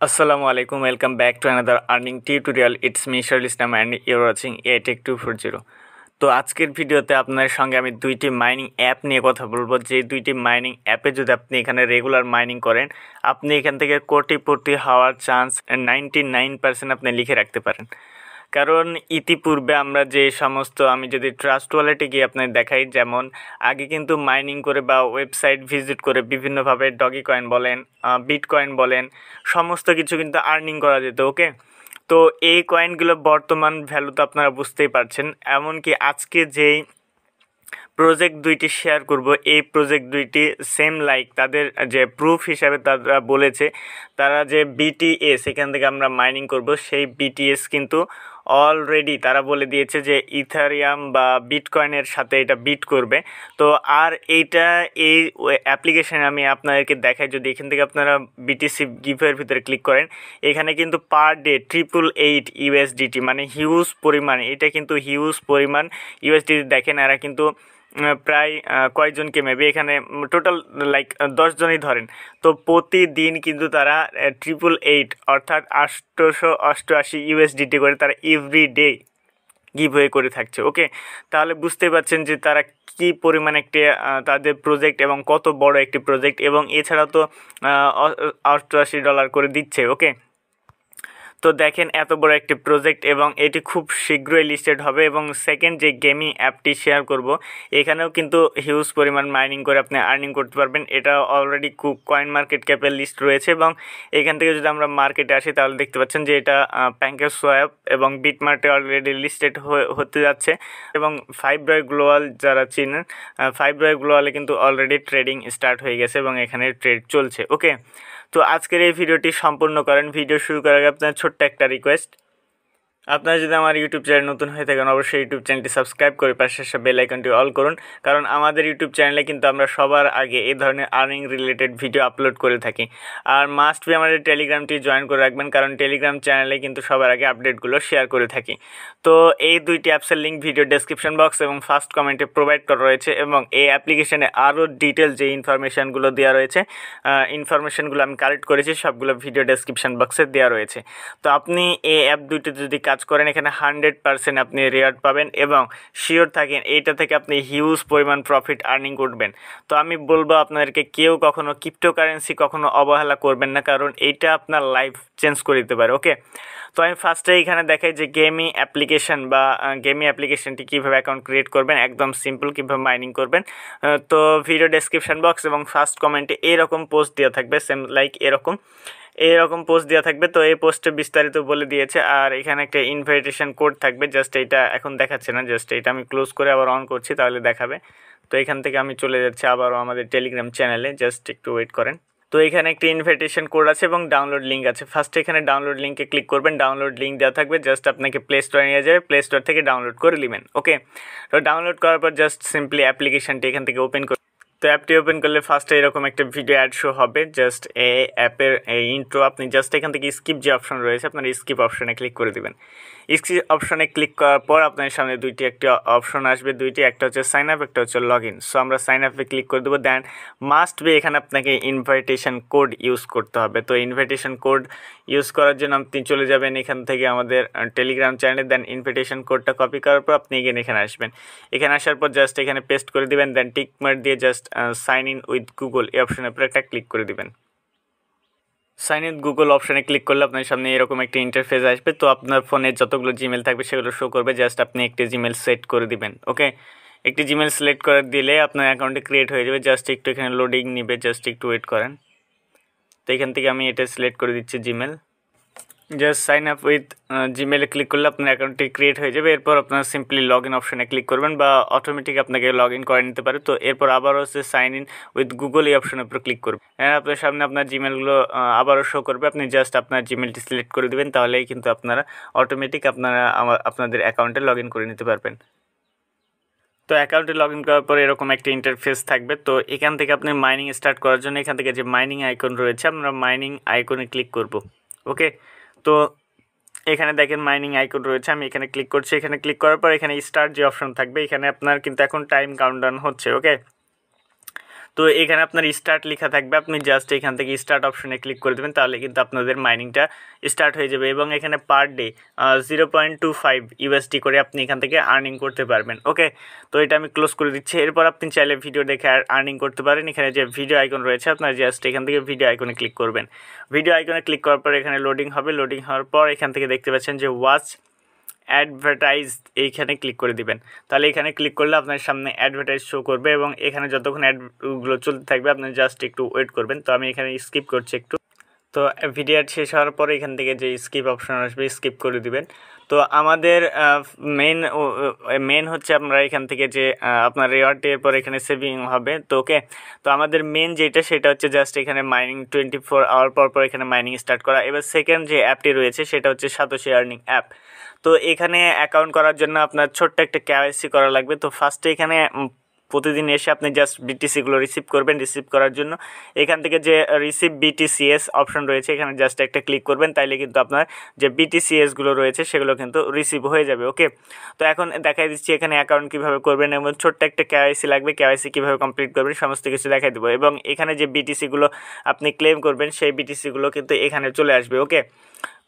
Asalamualaikum, welcome back to another earning tutorial. It's me Esarul and you're watching A-Tech240. তো আজকের ভিডিওতে আপনাদের সঙ্গে আমি দুইটি মাইনিং অ্যাপ নিয়ে কথা বলবো। যে দুইটি মাইনিং অ্যাপে যদি আপনি এখানে রেগুলার মাইনিং করেন, আপনি এখান থেকে কোটিপতি হওয়ার চান্স 99% আপনি লিখে রাখতে পারেন। কারণ ইতিপূর্বে আমরা যে সমস্ত আমি যদি ট্রাস্ট ওয়ালেটে গিয়ে আপনাদের দেখাই, যেমন আগে কিন্তু মাইনিং করে বা ওয়েবসাইট ভিজিট করে বিভিন্নভাবে ডগি কয়েন বলেন, বিটকয়েন বলেন, সমস্ত কিছু কিন্তু আর্নিং করা যেত। ওকে, তো এই কয়েনগুলো বর্তমান ভ্যালু তো আপনারা বুঝতেই পারছেন। এমনকি আজকে যেই প্রজেক্ট দুইটি শেয়ার করব, এই প্রজেক্ট দুইটি সেম লাইক তাদের যে প্রুফ হিসাবে তারা বলেছে, তারা যে বিটিএস এখান থেকে আমরা মাইনিং করব, সেই বিটিএস কিন্তু অলরেডি তারা বলে দিয়েছে যে ইথারিয়াম বা বিটকয়েনের সাথে এটা বিট করবে। তো আর এইটা এই অ্যাপ্লিকেশানে আমি আপনাদেরকে দেখাই, যদি এখান থেকে আপনারা বিটিসি গিভের ভিতরে ক্লিক করেন, এখানে কিন্তু পার ডে 888 ইউএসডিটি, মানে হিউজ পরিমাণ, এটা কিন্তু হিউজ পরিমাণ ইউএসডিটি। দেখেন এরা কিন্তু প্রায় কয়েকজনকে মেবি এখানে টোটাল লাইক 10 জনই ধরেন, তো প্রতিদিন কিন্তু তারা 888 অর্থাৎ 888 ইউএসডিটি করে তারা এভরিডে গিভওয়ে করে থাকছে। ওকে, তাহলে বুঝতে পারছেন যে তারা কী পরিমাণ একটি তাদের প্রজেক্ট এবং কত বড় একটি প্রজেক্ট, এবং এছাড়াও তো $88 করে দিচ্ছে। ওকে, তো দেখেন এত বড় একটি প্রজেক্ট এবং এটি খুব শীঘ্রই লিস্টেড হবে। এবং সেকেন্ড যে গেমিং অ্যাপটি শেয়ার করব, এখানেও কিন্তু হিউজ পরিমাণ মাইনিং করে আপনি আর্নিং করতে পারবেন। এটা অলরেডি কয়েন মার্কেট ক্যাপের লিস্ট রয়েছে, এবং এখান থেকে যদি আমরা মার্কেটে আসি তাহলে দেখতে পাচ্ছেন যে এটা প্যাঙ্কেসওয়াপ এবং বিটমার্টে অলরেডি লিস্টেড হতে যাচ্ছে। এবং 5 গ্লোবাল যারা চিনেন, 5 গ্লোবালে কিন্তু অলরেডি ট্রেডিং স্টার্ট হয়ে গেছে এবং এখানে ট্রেড চলছে। ওকে, তো আজকের এই ভিডিওটি সম্পূর্ণ করেন। ভিডিও শুরু করার আগে আপনার ছোট্ট একটা রিকোয়েস্ট, আপনারা যদি আমার ইউটিউব চ্যানেল নতুন হয়ে থাকেন, অবশ্যই ইউটিউব চ্যানেলটি সাবস্ক্রাইব করে পাশে আসা বেল আইকনটি অল করুন। কারণ আমাদের ইউটিউব চ্যানেলে কিন্তু আমরা সবার আগে এই ধরনের আর্নিং রিলেটেড ভিডিও আপলোড করে থাকি। আর মাস্ট বি আমাদের টেলিগ্রামটি জয়েন করে রাখবেন, কারণ টেলিগ্রাম চ্যানেলে কিন্তু সবার আগে আপডেটগুলো শেয়ার করে থাকি। তো এই দুইটি অ্যাপসের লিঙ্ক ভিডিও ডেসক্রিপশন বক্স এবং ফার্স্ট কমেন্টে প্রোভাইড করা রয়েছে, এবং এই অ্যাপ্লিকেশনে আরও ডিটেল যে ইনফরমেশানগুলো দেওয়া রয়েছে, ইনফরমেশানগুলো আমি কালেক্ট করেছি, সবগুলো ভিডিও ডেসক্রিপশন বক্সে দেওয়া রয়েছে। তো আপনি এই অ্যাপ দুইটিতে যদি কাজ করেন, এখানে 100% আপনি রিওয়ার্ড পাবেন, এবং শিওর থাকেন এইটা থেকে আপনি হিউজ পরিমাণ প্রফিট আর্নিং করবেন। তো আমি বলবো আপনাদেরকে কেউ কখনো ক্রিপ্টোকারেন্সি কখনো অবহেলা করবেন না, কারণ এইটা আপনার লাইফ চেঞ্জ করে দিতে পারে। ওকে, তো আমি ফার্স্টে এখানে দেখাই যে গেমি অ্যাপ্লিকেশন বা গেমি অ্যাপ্লিকেশনটি কীভাবে অ্যাকাউন্ট ক্রিয়েট করবেন, একদম সিম্পল কীভাবে মাইনিং করবেন। তো ভিডিও ডেসক্রিপশন বক্স এবং ফার্স্ট কমেন্টে এরকম পোস্ট দেওয়া থাকবে, সেম লাইক এরকম পোস্ট দেওয়া থাকবে। তো এই পোস্টে বিস্তারিত বলে দিয়েছে, আর এখানে একটা ইনভাইটেশন কোড থাকবে। জাস্ট এটা এখন দেখাচ্ছে না, জাস্ট এটা আমি ক্লোজ করে আবার অন করছি, তাহলে দেখাবে। তো এখান থেকে আমি চলে যাচ্ছি আবারও আমাদের টেলিগ্রাম চ্যানেলে, জাস্ট একটু ওয়েট করেন। তো এখানে একটি ইনভাইটেশন কোড আছে এবং ডাউনলোড লিঙ্ক আছে। ফার্স্টে এখানে ডাউনলোড লিঙ্কে ক্লিক করবেন, ডাউনলোড লিঙ্ক দেওয়া থাকবে, জাস্ট আপনাকে প্লে স্টোরে নিয়ে যাবে, প্লে স্টোর থেকে ডাউনলোড করে নেবেন। ওকে, তো ডাউনলোড করার পর জাস্ট সিম্পলি অ্যাপ্লিকেশনটি এখান থেকে ওপেন করে, তো অ্যাপটি ওপেন করলে ফার্স্টে এরকম একটা ভিডিও অ্যাড শো হবে। জাস্ট এই অ্যাপের এই ইন্ট্রো, আপনি জাস্ট এখান থেকে স্কিপ যে অপশন রয়েছে, আপনার স্কিপ অপশনে ক্লিক করে দেবেন। স্কিপ অপশনে ক্লিক করার পর আপনার সামনে একটি অপশন আসবে, একটা হচ্ছে সাইন আপ, একটা হচ্ছে লগ ইন। সো আমরা সাইন আপে ক্লিক করে দেবো। দেন মাস্ট বি এখানে আপনাকে ইনভাইটেশন কোড ইউজ করতে হবে। তো ইনভাইটেশন কোড ইউজ করার জন্য আপনি চলে যাবেন এখান থেকে আমাদের টেলিগ্রাম চ্যানেলে, দেন ইনভাইটেশন কোডটা কপি করার পর আপনি এখানে আসবেন। এখানে আসার পর জাস্ট এখানে পেস্ট করে দিবেন, দেন টিক মার্ক দিয়ে just sign in with Google এই অপশনের উপর একটা ক্লিক করে দিবেন। সাইন ইন গুগল অপশানে ক্লিক করলে আপনার সামনে এরকম একটা ইন্টারফেস আসবে। তো আপনার ফোনে যতগুলো জিমেল থাকবে সেগুলো শো করবে, জাস্ট আপনি একটি জিমেল সেট করে দিবেন। ওকে, একটি জিমেল সিলেক্ট করে দিলে আপনার অ্যাকাউন্টে ক্রিয়েট হয়ে যাবে। জাস্ট একটু এখানে লোডিং নিবে, জাস্ট একটু ওয়েট করেন। তো এখান থেকে আমি এটা সিলেক্ট করে দিচ্ছি Gmail. Just sign up with জিমেলে ক্লিক করলে আপনার অ্যাকাউন্টটি ক্রিয়েট হয়ে যাবে। এরপর আপনার সিম্পলি লগ ইন অপশানে ক্লিক করবেন, বা অটোমেটিক আপনাকে লগ ইন করে নিতে পারে। তো এরপর আবারও হচ্ছে সাইন ইন উইথ গুগল এই অপশানের উপর ক্লিক করবেন। আপনার সামনে আপনার জিমেলগুলো আবারও শো করবে, আপনি জাস্ট আপনার জিমেলটি সিলেক্ট করে দেবেন, তাহলেই কিন্তু আপনারা অটোমেটিক আপনাদের অ্যাকাউন্টে লগ ইন করে নিতে পারবেন। তো অ্যাকাউন্টে লগ ইন করার পর এরকম একটা ইন্টারফেস থাকবে। তো এখান থেকে আপনি মাইনিং স্টার্ট করার জন্য এখান থেকে যে মাইনিং আইকন রয়েছে, আমরা মাইনিং আইকনে ক্লিক করব। ওকে, তো এখানে দেখেন মাইনিং আইকন রয়েছে, আমি এখানে ক্লিক করছি। এখানে ক্লিক করার পর এখানে স্টার্ট যে অপশন থাকবে, এখানে আপনার কিন্তু এখন টাইম কাউন্টডাউন হচ্ছে। ওকে, তো এখানে আপনার স্টার্ট লেখা থাকবে, আপনি জাস্ট এখান থেকে স্টার্ট অপশনে ক্লিক করে দেবেন, তাহলে কিন্তু আপনাদের মাইনিংটা স্টার্ট হয়ে যাবে। এবং এখানে পার ডে 0.25 USD করে আপনি এখান থেকে আর্নিং করতে পারবেন। ওকে, তো এটা আমি ক্লোজ করে দিচ্ছি। এরপর আপনি চাইলে ভিডিও দেখে আর্নিং করতে পারেন। এখানে যে ভিডিও আইকন রয়েছে, আপনার জাস্ট এখান থেকে ভিডিও আইকনে ক্লিক করবেন। ভিডিও আইকনে ক্লিক করার পর এখানে লোডিং হবে। লোডিং হওয়ার পর এখান থেকে দেখতে পাচ্ছেন যে ওয়াচ অ্যাডভার্টাইজ, এইখানে ক্লিক করে দিবেন। তাহলে এখানে ক্লিক করলে আপনার সামনে অ্যাডভার্টাইজ শো করবে এবং এখানে যতক্ষণ অ্যাডগুলো চলতে থাকবে আপনি জাস্ট একটু ওয়েট করবেন। তো আমি এখানে স্কিপ করছি একটু। তো ভিডিও শেষ হওয়ার পরে এখান থেকে যে স্কিপ অপশন আসবে স্কিপ করে দিবেন। তো আমাদের মেন হচ্ছে আমরা এখান থেকে যে আপনার রেওয়ার্ডের পর এখানে সেভিং হবে। তো ওকে, তো আমাদের মেন যেটা সেটা হচ্ছে জাস্ট এখানে মাইনিং 24 আওয়ার পর এখানে মাইনিং স্টার্ট করা। এবার সেকেন্ড যে অ্যাপটি রয়েছে সেটা হচ্ছে সাতোশি আর্নিং অ্যাপ। তো এখানে অ্যাকাউন্ট করার জন্য আপনার ছোট্ট একটা কেওয়াইসি করা লাগবে। তো ফার্স্টে এখানে প্রতিদিন এসে আপনি জাস্ট বিটিসিগুলো রিসিভ করবেন। রিসিভ করার জন্য এখান থেকে যে রিসিভ বিটিসিএস অপশন রয়েছে এখানে জাস্ট একটা ক্লিক করবেন, তাইলে কিন্তু আপনার যে বিটিসিএসগুলো রয়েছে সেগুলো কিন্তু রিসিভ হয়ে যাবে। ওকে, তো এখন দেখাই দিচ্ছি এখানে অ্যাকাউন্ট কীভাবে করবেন এবং ছোট্ট একটা কেওয়াইসি লাগবে, কেওয়াইসি কীভাবে কমপ্লিট করবেন সমস্ত কিছু দেখাই দেবো। এবং এখানে যে বিটিসিগুলো আপনি ক্লেম করবেন সেই বিটিসিগুলো কিন্তু এখানে চলে আসবে। ওকে,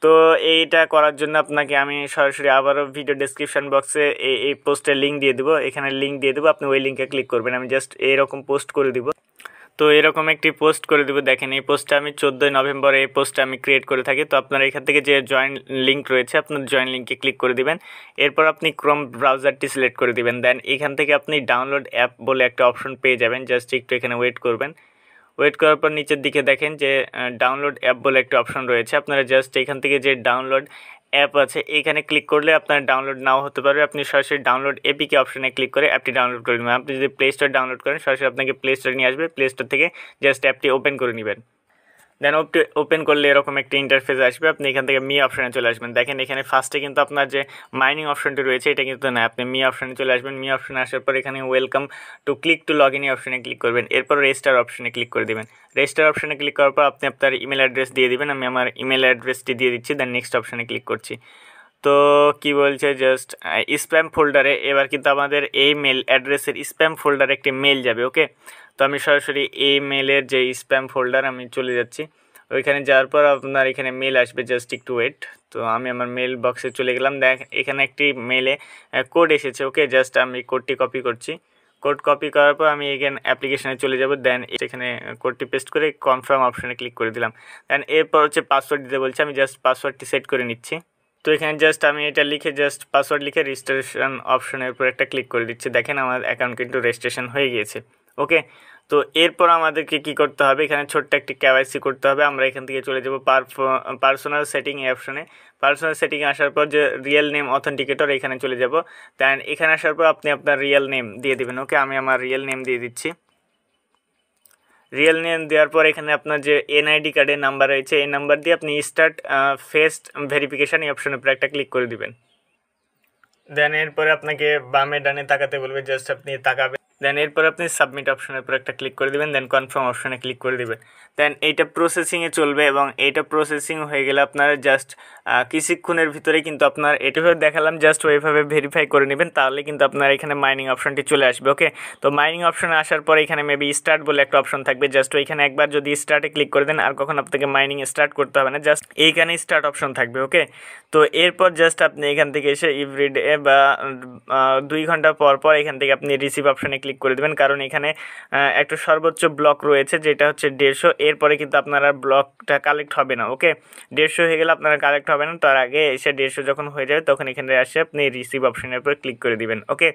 তো এইটা করার জন্য আপনাকে আমি সরাসরি আবারও ভিডিও ডেসক্রিপশন বক্সে এই পোস্টের লিঙ্ক দিয়ে দেবো, এখানে লিঙ্ক দিয়ে দেবো, আপনি ওই লিঙ্কে ক্লিক করবেন। আমি জাস্ট এরকম পোস্ট করে দিব। তো এরকম একটি পোস্ট করে দেবো। দেখেন এই পোস্টটা আমি 14 নভেম্বর এই পোস্টটা আমি ক্রিয়েট করে থাকি। তো আপনারা এখান থেকে যে জয়েন লিঙ্ক রয়েছে আপনার জয়েন লিঙ্কে ক্লিক করে দিবেন। এরপর আপনি ক্রোম ব্রাউজারটি সিলেক্ট করে দিবেন। দেন এখান থেকে আপনি ডাউনলোড অ্যাপ বলে একটা অপশন পেয়ে যাবেন। জাস্ট একটু এখানে ওয়েট করবেন। ওয়েট করার পর নিচের দিকে দেখেন যে ডাউনলোড অ্যাপ বলে একটা অপশন রয়েছে। আপনারা জাস্ট এখান থেকে যে ডাউনলোড অ্যাপ আছে এখানে ক্লিক করলে আপনার ডাউনলোড নাও হতে পারে। আপনি সরাসরি ডাউনলোড এপিকে অপশনে ক্লিক করে অ্যাপটি ডাউনলোড করে নেবেন। আপনি যদি প্লে স্টোর ডাউনলোড করেন সরাসরি আপনাকে প্লে স্টোরে নিয়ে আসবে। প্লে স্টোর থেকে জাস্ট অ্যাপটি ওপেন করে নেবেন। দেন ওপেন করলে এরকম একটা ইন্টারফেস আসবে। আপনি এখান থেকে মি অপশানে চলে আসবেন। দেখেন এখানে ফার্স্টে কিন্তু আপনার যে মাইনিং অপশনটি রয়েছে এটা কিন্তু না, আপনি মি অপশানে চলে আসবেন। মি অপশানে আসার পর এখানে welcome to click to log in অপশানে ক্লিক করবেন। এরপর রেজিস্টার অপশানে ক্লিক করে দেবেন। রেজিস্টার অপশানে ক্লিক করার পর আপনি আপনার ইমেল অ্যাড্রেস দিয়ে দিবেন। আমি আমার ইমেল অ্যাড্রেসটি দিয়ে দিচ্ছি। দেন নেক্সট অপশানে ক্লিক করছি। তো কি বলছে জাস্ট স্প্যাম ফোল্ডারে এবার কিন্তু আমাদের এই মেল অ্যাড্রেসের স্প্যাম ফোল্ডারে একটি মেল যাবে। ওকে, তো আমি সরাসরি এই মেলের যে স্প্যাম ফোল্ডার আমি চলে যাচ্ছি। ওইখানে যাওয়ার পর আপনার এখানে মেল আসবে, জাস্ট একটু ওয়েট। তো আমি আমার মেল বক্সে চলে গেলাম। দেখ এখানে একটি মেলে কোড এসেছে। ওকে, জাস্ট আমি কোডটি কপি করছি। কোড কপি করার পর আমি এখানে অ্যাপ্লিকেশনে চলে যাব। দেন এখানে কোডটি পেস্ট করে কনফার্ম অপশানে ক্লিক করে দিলাম। দেন এরপর হচ্ছে পাসওয়ার্ড দিতে বলছে, আমি জাস্ট পাসওয়ার্ডটি সেট করে নিচ্ছি। তো এখানে জাস্ট আমি এটা লিখে জাস্ট পাসওয়ার্ড লিখে রেজিস্ট্রেশন অপশনের উপর একটা ক্লিক করে দিচ্ছি। দেখেন আমার অ্যাকাউন্ট কিন্তু রেজিস্ট্রেশন হয়ে গিয়েছে। ওকে, তো এরপর আমাদেরকে কি করতে হবে, এখানে ছোট্ট একটি কেওয়াইসি করতে হবে। আমরা এখান থেকে চলে যাব পার্সোনাল সেটিং এই অপশনে। পার্সোনাল সেটিংয়ে আসার পর যে রিয়েল নেম অথেন্টিকেটর এখানে চলে যাব। দেন এখানে আসার পর আপনি আপনার রিয়েল নেম দিয়ে দেবেন। ওকে, আমি আমার রিয়েল নেম দিয়ে দিচ্ছি। রিয়েল নেম দেওয়ার পর এখানে আপনার যে এনআইডি কার্ডের নাম্বার রয়েছে এই নাম্বার দিয়ে আপনি স্টার্ট ফেস ভেরিফিকেশান এই অপশনের উপরে একটা ক্লিক করে দিবেন। দেন এরপরে আপনাকে বামে ডানে তাকাতে বলবে, জাস্ট আপনি তাকাবেন। দেন এরপর আপনি সাবমিট অপশনের উপর একটা ক্লিক করে দেবেন। দেন কনফার্ম অপশনে ক্লিক করে দেবেন। দেন এইটা প্রসেসিংয়ে চলবে এবং এইটা প্রসেসিং হয়ে গেলে আপনার জাস্ট কিছুক্ষণের ভিতরে কিন্তু আপনার এটাভাবে দেখালাম, জাস্ট ওইভাবে ভেরিফাই করে নেবেন, তাহলে কিন্তু আপনার এখানে মাইনিং অপশনটি চলে আসবে। ওকে, তো মাইনিং অপশনে আসার পর এখানে মেবি স্টার্ট বলে একটা অপশন থাকবে। জাস্ট ওইখানে একবার যদি স্টার্টে ক্লিক করে দেন আর কখন আপনাকে মাইনিং স্টার্ট করতে হবে না, জাস্ট এইখানে স্টার্ট অপশন থাকবে। ওকে, তো এরপর জাস্ট আপনি এখান থেকে এসে এভরিডে বা 2 ঘন্টা পর পর এখান থেকে আপনি রিসিভ অপশনে ক্লিক করে দেবেন, কারণ এখানে একটা সর্বোচ্চ ব্লক রয়েছে যেটা হচ্ছে 150। এরপরে কিন্তু আপনারা ব্লকটা কালেক্ট হবে না। ওকে, 150 হয়ে গেলে আপনারা কালেক্ট হবে না, তার আগে এসে 150 যখন হয়ে যাবে তখন এখানে আসে আপনি রিসিভ অপশনের উপর ক্লিক করে দিবেন। ওকে,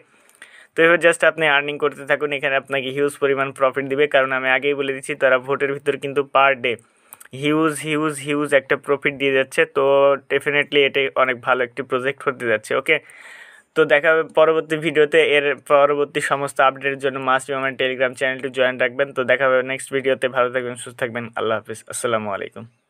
তো এবার জাস্ট আপনি আর্নিং করতে থাকুন। এখানে আপনাকে হিউজ পরিমাণ প্রফিট দিবে, কারণ আমি আগেই বলে দিচ্ছি তারা ভোটের ভিতর কিন্তু পার ডে হিউজ একটা প্রফিট দিয়ে যাচ্ছে। তো ডেফিনেটলি এটাই অনেক ভালো একটি প্রজেক্ট হতে যাচ্ছে। ওকে, তো দেখা হবে পরবর্তী ভিডিওতে। এর পরবর্তী সমস্ত আপডেটের জন্য মাস্ট বি আমার টেলিগ্রাম চ্যানেলটি জয়েন রাখবেন। তো দেখা হবে নেক্সট ভিডিওতে। ভালো থাকবেন, সুস্থ থাকবেন। আল্লাহ হাফিজ। আসসালামু আলাইকুম।